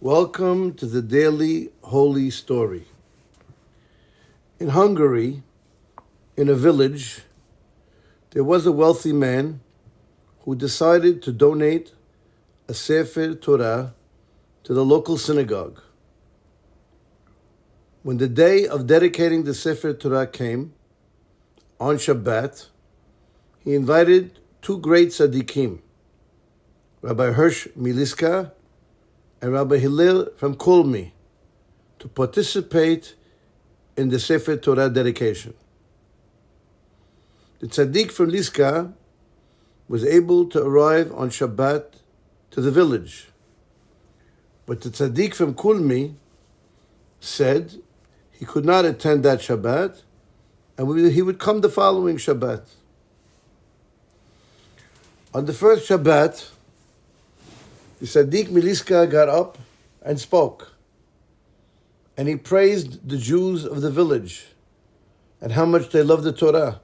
Welcome to the Daily Holy Story. In Hungary, in a village, there was a wealthy man who decided to donate a Sefer Torah to the local synagogue. When the day of dedicating the Sefer Torah came, on Shabbat, he invited two great Tzadikim, Rabbi Hirsch Liska and Rabbi Hillel from Kolmi, to participate in the Sefer Torah dedication. The Tzadik from Liska was able to arrive on Shabbat to the village, but the Tzadik from Kolmi said he could not attend that Shabbat, and he would come the following Shabbat. On the first Shabbat, the Tzadik Liska got up and spoke, and he praised the Jews of the village and how much they love the Torah,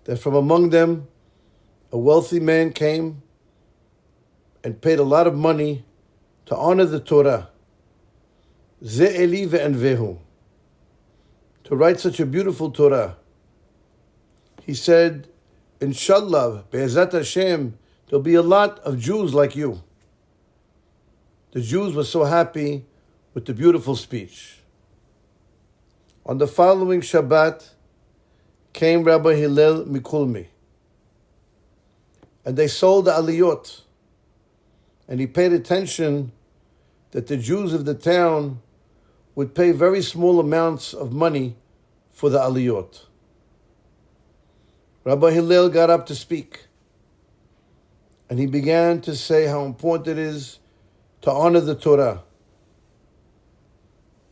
that from among them a wealthy man came and paid a lot of money to honor the Torah, Ze Eli ve'envehu, to write such a beautiful Torah. He said, Inshallah, Be'ezat Hashem, there'll be a lot of Jews like you. The Jews were so happy with the beautiful speech. On the following Shabbat came Rabbi Hillel Mikulmi, and they sold the aliyot, and he paid attention that the Jews of the town would pay very small amounts of money for the aliyot. Rabbi Hillel got up to speak, and he began to say how important it is to honor the Torah.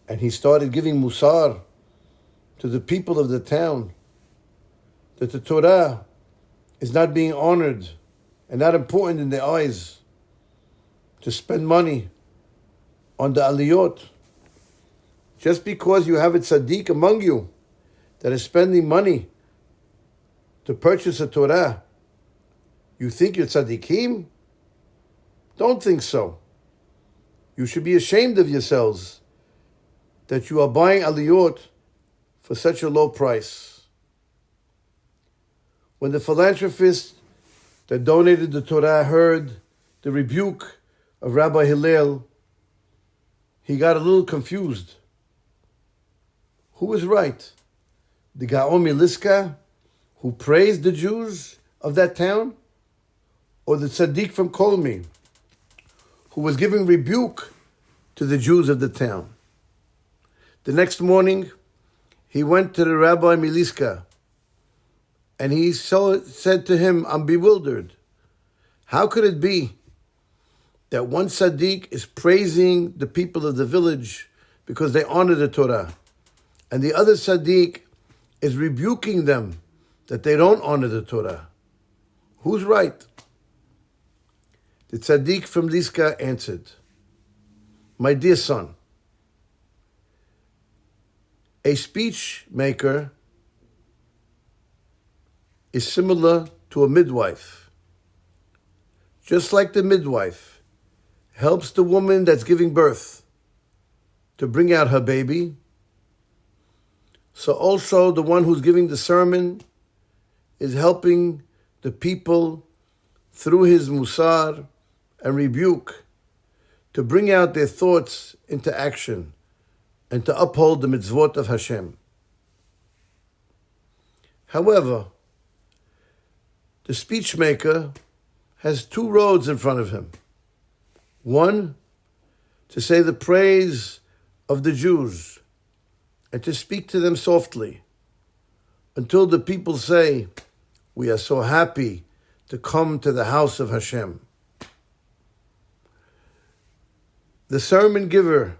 And he started giving musar to the people of the town, that the Torah is not being honored and not important in their eyes, to spend money on the aliyot. Just because you have a tzaddik among you that is spending money to purchase a Torah, you think you're tzaddikim? Don't think so. You should be ashamed of yourselves that you are buying aliyot for such a low price. When the philanthropist that donated the Torah heard the rebuke of Rabbi Hillel, he got a little confused. Who was right? The Gaon Liska, who praised the Jews of that town, or the Tzadik from Kolmi, who was giving rebuke to the Jews of the town? The next morning, he went to the Rabbi Liska, and he said to him, I'm bewildered. How could it be that one Tzadik is praising the people of the village because they honor the Torah, and the other Tzadik is rebuking them that they don't honor the Torah? Who's right? The Tzadik from Liska answered, my dear son, a speech maker is similar to a midwife. Just like the midwife helps the woman that's giving birth to bring out her baby, so also the one who's giving the sermon is helping the people through his musar and rebuke to bring out their thoughts into action and to uphold the mitzvot of Hashem. However, the speech maker has two roads in front of him. One, to say the praise of the Jews and to speak to them softly until the people say, we are so happy to come to the house of Hashem. The sermon giver,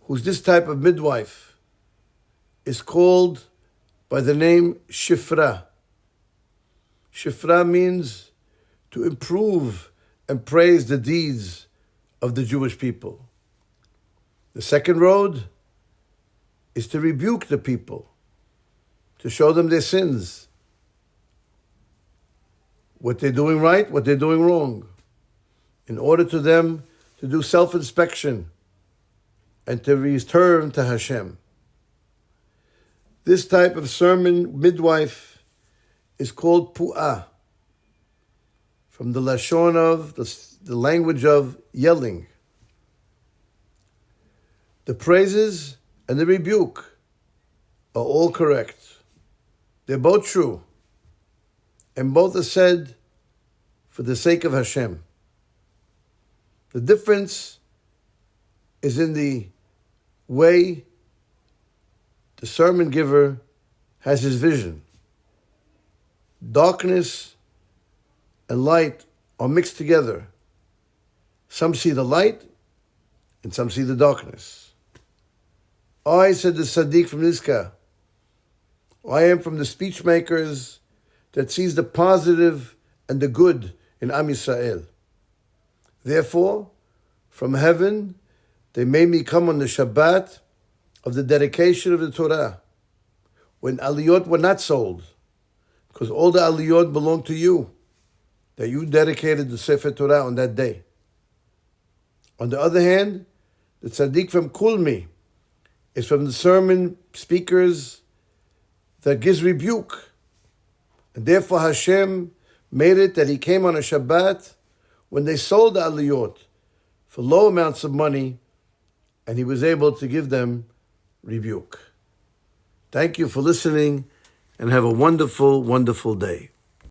who's this type of midwife, is called by the name Shifra. Shifra means to improve and praise the deeds of the Jewish people. The second road is to rebuke the people, to show them their sins, what they're doing right, what they're doing wrong, in order to them to do self-inspection and to return to Hashem. This type of sermon midwife is called pu'ah, from the lashon of, the language of yelling. The praises and the rebuke are all correct. They're both true. And both are said for the sake of Hashem. The difference is in the way the sermon giver has his vision. Darkness and light are mixed together. Some see the light and some see the darkness. I, said the Tzadik from Liska, I am from the speech makers that sees the positive and the good in Am Yisrael. Therefore, from heaven, they made me come on the Shabbat of the dedication of the Torah, when aliyot were not sold, because all the aliyot belong to you, that you dedicated the Sefer Torah on that day. On the other hand, the Tzadik from Kolmi is from the sermon speakers that gives rebuke. And therefore Hashem made it that he came on a Shabbat when they sold the aliyot for low amounts of money, and he was able to give them rebuke. Thank you for listening, and have a wonderful, wonderful day.